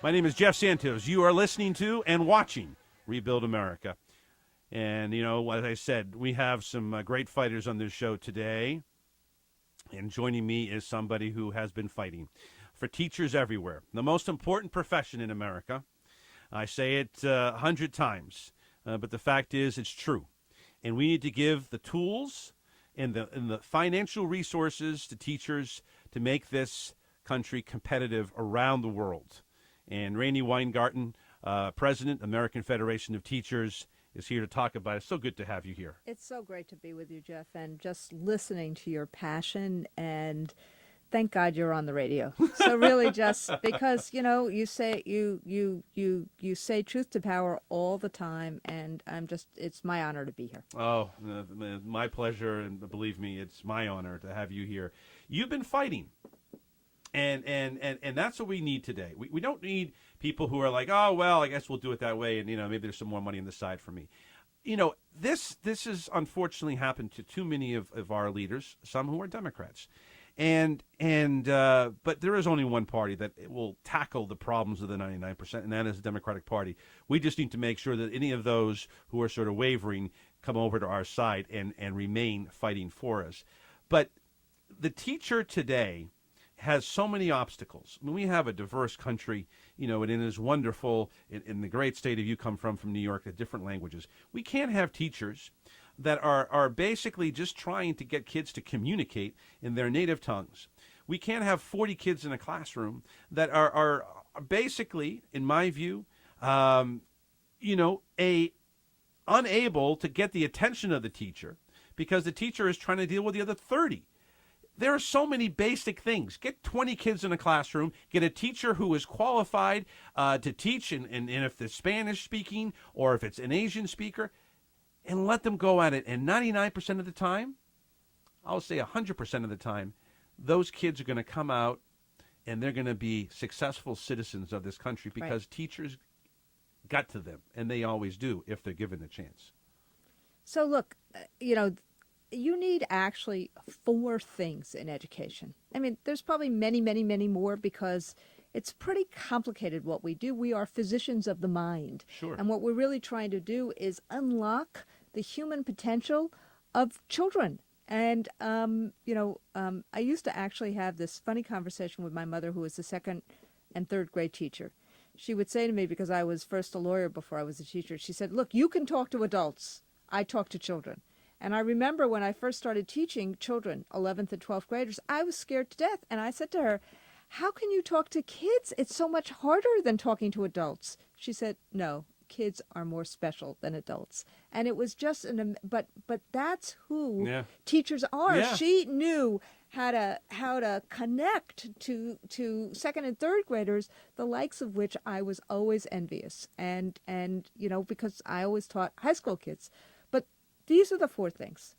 My name is Jeff Santos. You are listening to and watching Rebuild America. And, you know, as I said, we have some great fighters on this show today. And joining me is somebody who has been fighting for teachers everywhere, the most important profession in America. I say it 100 times, but the fact is it's true. And we need to give the tools and the financial resources to teachers to make this country competitive around the world. And Randi Weingarten, President, American Federation of Teachers, is here to talk about it. It's so good to have you here. It's so great to be with you, Jeff, and just listening to your passion, and thank God you're on the radio. So really just because, you know, you say you say truth to power all the time, and it's my honor to be here. Oh, my pleasure, and believe me, it's my honor to have you here. You've been fighting. And that's what we need today. We don't need people who are like, oh, well, I guess we'll do it that way, and, you know, maybe there's some more money on the side for me. You know, this has unfortunately happened to too many of our leaders, some who are Democrats. But there is only one party that will tackle the problems of the 99%, and that is the Democratic Party. We just need to make sure that any of those who are sort of wavering come over to our side and remain fighting for us. But the teacher today has so many obstacles. I mean, we have a diverse country, you know, and it is wonderful in the great state of you come from New York, the different languages. We can't have teachers that are basically just trying to get kids to communicate in their native tongues. We can't have 40 kids in a classroom that are basically, in my view, you know, unable to get the attention of the teacher because the teacher is trying to deal with the other 30. There are so many basic things. Get 20 kids in a classroom, get a teacher who is qualified to teach, and if they're Spanish speaking or if it's an Asian speaker, and let them go at it. And 99% of the time, I'll say 100% of the time, those kids are going to come out and they're going to be successful citizens of this country because teachers got to them, and they always do if they're given the chance. So look, you know, you need actually 4 things in education. I mean, there's probably many, many, many more because it's pretty complicated what we do. We are physicians of the mind. Sure. And what we're really trying to do is unlock the human potential of children. And, I used to actually have this funny conversation with my mother, who was the 2nd and 3rd grade teacher. She would say to me, because I was first a lawyer before I was a teacher, she said, look, you can talk to adults. I talk to children. And I remember when I first started teaching children, 11th and 12th graders, I was scared to death. And I said to her, how can you talk to kids? It's so much harder than talking to adults. She said, no, kids are more special than adults. And it was just, but that's who teachers are. Yeah. She knew how to connect to 2nd and 3rd graders, the likes of which I was always envious. And you know, because I always taught high school kids. These are the 4 things.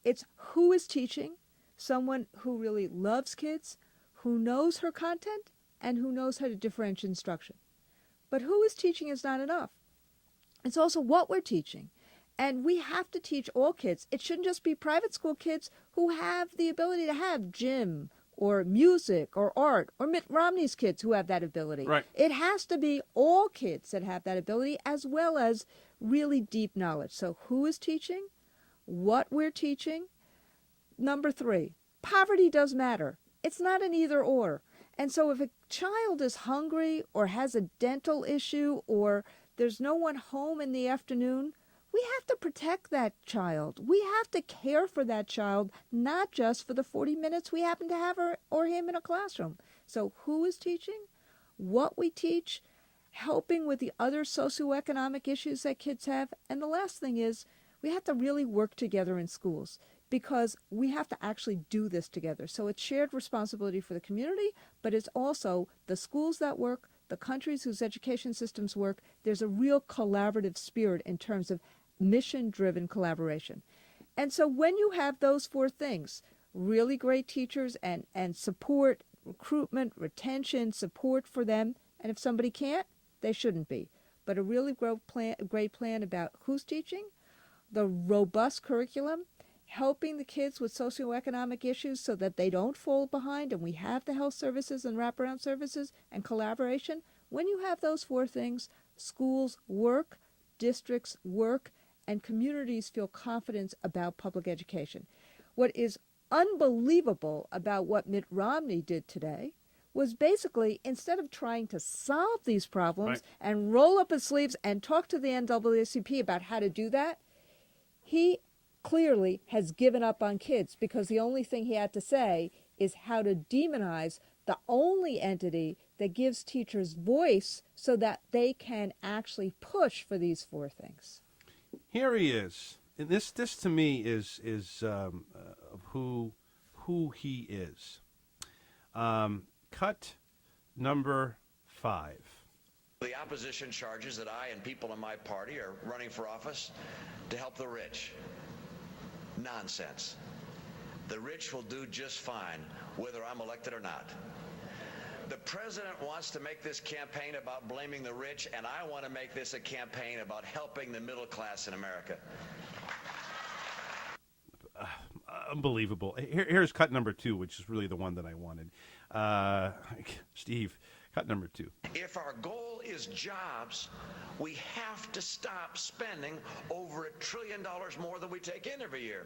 It's who is teaching, someone who really loves kids, who knows her content, and who knows how to differentiate instruction. But who is teaching is not enough. It's also what we're teaching. And we have to teach all kids. It shouldn't just be private school kids who have the ability to have gym or music or art, or Mitt Romney's kids who have that ability. Right. It has to be all kids that have that ability, as well as really deep knowledge. So who is teaching, what we're teaching. Number 3, poverty does matter. It's not an either or. And so if a child is hungry or has a dental issue or there's no one home in the afternoon, we have to protect that child. We have to care for that child, not just for the 40 minutes we happen to have her or him in a classroom. So who is teaching, what we teach, helping with the other socioeconomic issues that kids have. And the last thing is we have to really work together in schools because we have to actually do this together. So it's shared responsibility for the community, but it's also the schools that work, the countries whose education systems work. There's a real collaborative spirit in terms of mission-driven collaboration. And so when you have those 4 things, really great teachers and support, recruitment, retention, support for them, and if somebody can't, they shouldn't be. But a really great plan about who's teaching, the robust curriculum, helping the kids with socioeconomic issues so that they don't fall behind, and we have the health services and wraparound services and collaboration. When you have those four things, schools work, districts work, and communities feel confidence about public education. What is unbelievable about what Mitt Romney did today was basically, instead of trying to solve these problems and roll up his sleeves and talk to the NAACP about how to do that, he clearly has given up on kids, because the only thing he had to say is how to demonize the only entity that gives teachers voice so that they can actually push for these four things. Here he is. And this to me is who he is. Cut number 5. The opposition charges that I and people in my party are running for office to help the rich. Nonsense. The rich will do just fine whether I'm elected or not. The president wants to make this campaign about blaming the rich, and I want to make this a campaign about helping the middle class in America. Unbelievable. Here's cut number 2, which is really the one that I wanted. Steve, cut number 2. If our goal is jobs, we have to stop spending over $1 trillion more than we take in every year.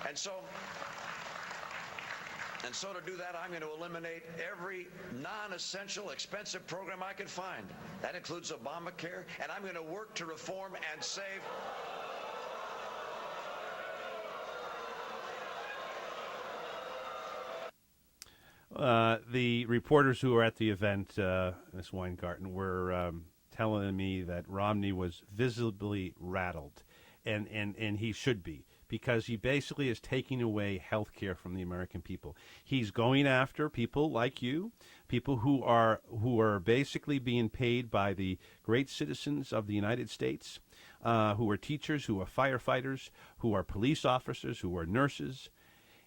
And so to do that, I'm going to eliminate every non-essential, expensive program I can find. That includes Obamacare, and I'm going to work to reform and save. The reporters who were at the event, Ms. Weingarten, were telling me that Romney was visibly rattled, and he should be, because he basically is taking away health care from the American people. He's going after people like you, people who are basically being paid by the great citizens of the United States, who are teachers, who are firefighters, who are police officers, who are nurses,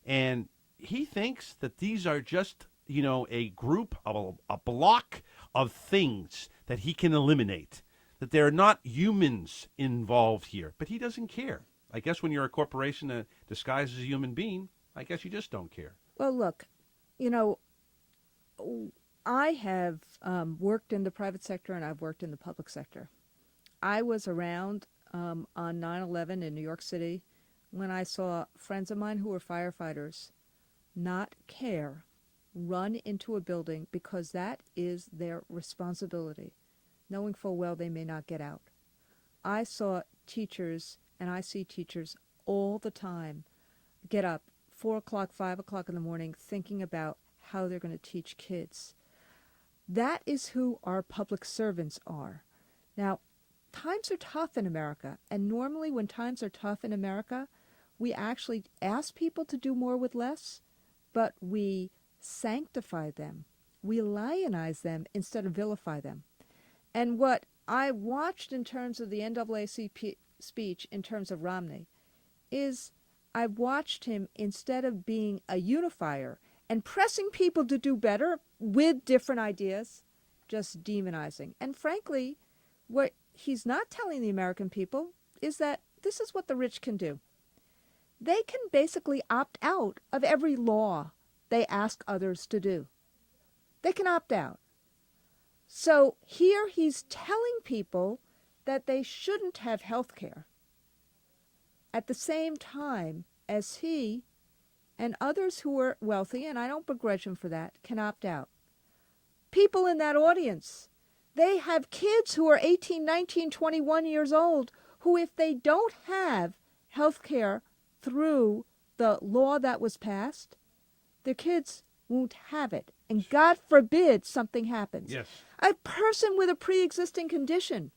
and he thinks that these are just, a group, a block of things that he can eliminate, that there are not humans involved here. But he doesn't care. I guess when you're a corporation that disguises a human being, I guess you just don't care. Well, look, I have worked in the private sector and I've worked in the public sector. I was around on 9/11 in New York City when I saw friends of mine who were firefighters not care run into a building because that is their responsibility, knowing full well they may not get out. I saw teachers, and I see teachers all the time, get up 4 o'clock, 5 o'clock in the morning thinking about how they're going to teach kids. That is who our public servants are. Now, times are tough in America, and normally when times are tough in America, we actually ask people to do more with less, but we sanctify them. We lionize them instead of vilify them. And what I watched in terms of the NAACP speech in terms of Romney is I watched him, instead of being a unifier and pressing people to do better with different ideas, just demonizing. And frankly, what he's not telling the American people is that this is what the rich can do. They can basically opt out of every law they ask others to do. They can opt out. So here he's telling people that they shouldn't have health care at the same time as he and others who are wealthy, and I don't begrudge him for that, can opt out. People in that audience, they have kids who are 18, 19, 21 years old who, if they don't have health care through the law that was passed, their kids won't have it. And God forbid something happens. Yes. A person with a pre-existing condition,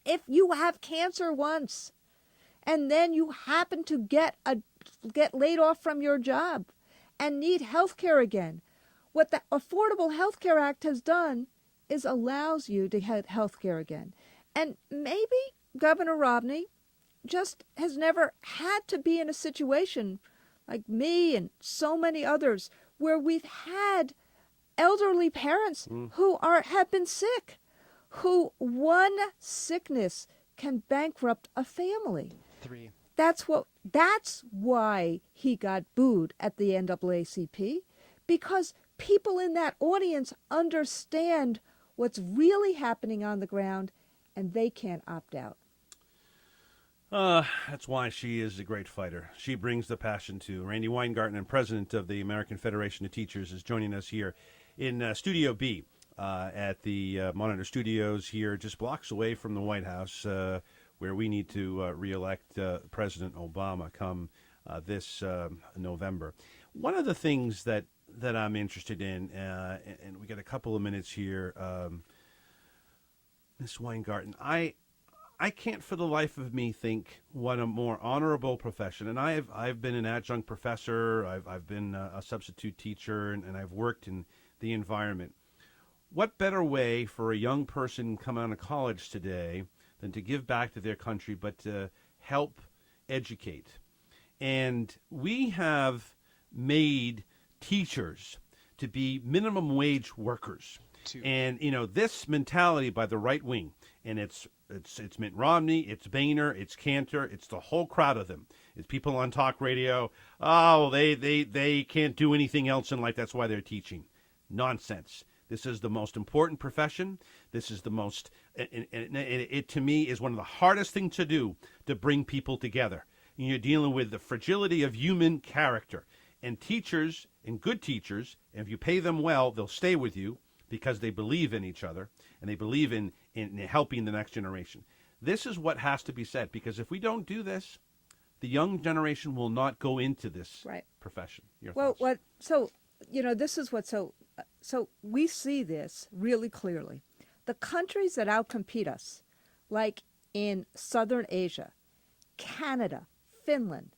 if you have cancer once and then you happen to get laid off from your job and need health care again, what the Affordable Health Care Act has done is allows you to have health care again. And maybe Governor Romney just has never had to be in a situation like me and so many others where we've had elderly parents who have been sick, who one sickness can bankrupt a family. 3. That's why he got booed at the NAACP, because people in that audience understand what's really happening on the ground, and they can't opt out. That's why she is a great fighter. She brings the passion to. Randi Weingarten, and president of the American Federation of Teachers, is joining us here in Studio B at the Monitor Studios here, just blocks away from the White House, where we need to reelect President Obama come this November. One of the things that I'm interested in, and we got a couple of minutes here, Ms. Weingarten, I can't for the life of me think what a more honorable profession. And I've been an adjunct professor, I've been a substitute teacher, and I've worked in the environment. What better way for a young person come out of college today than to give back to their country, but to help educate? And we have made teachers to be minimum wage workers. And, this mentality by the right wing, and it's Mitt Romney, it's Boehner, it's Cantor, it's the whole crowd of them. It's people on talk radio. Oh, they can't do anything else in life. That's why they're teaching. Nonsense. This is the most important profession. This is the most, and it to me is one of the hardest things to do, to bring people together. And you're dealing with the fragility of human character. And teachers, and good teachers, and if you pay them well, they'll stay with you because they believe in each other and they believe in helping the next generation. This is what has to be said, because if we don't do this, the young generation will not go into this profession. Your thoughts? This is what, so we see this really clearly. The countries that outcompete us, like in Southern Asia, Canada, Finland,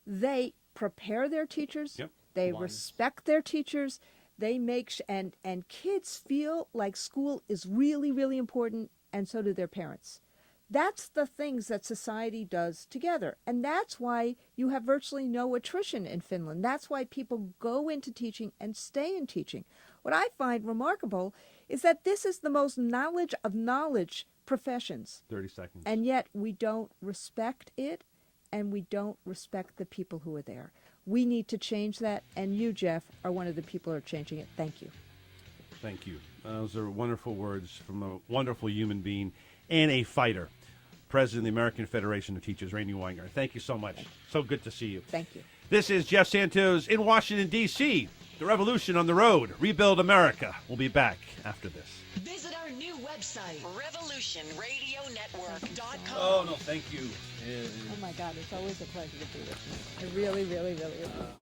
they prepare their teachers, they respect their teachers, they make, and kids feel like school is really, really important, and so do their parents. That's the things that society does together. And that's why you have virtually no attrition in Finland. That's why people go into teaching and stay in teaching. What I find remarkable is that this is the most knowledge of knowledge professions. 30 seconds. And yet we don't respect it, and we don't respect the people who are there. We need to change that, and you, Jeff, are one of the people who are changing it. Thank you. Thank you. Those are wonderful words from a wonderful human being and a fighter. President of the American Federation of Teachers, Randi Weingarten. Thank you so much. So good to see you. Thank you. This is Jeff Santos in Washington, D.C. The revolution on the road. Rebuild America. We'll be back after this. Visit our new website, revolutionradionetwork.com. Oh, no, thank you. Oh, my God. It's always a pleasure to be with you. I really, really, really appreciate it.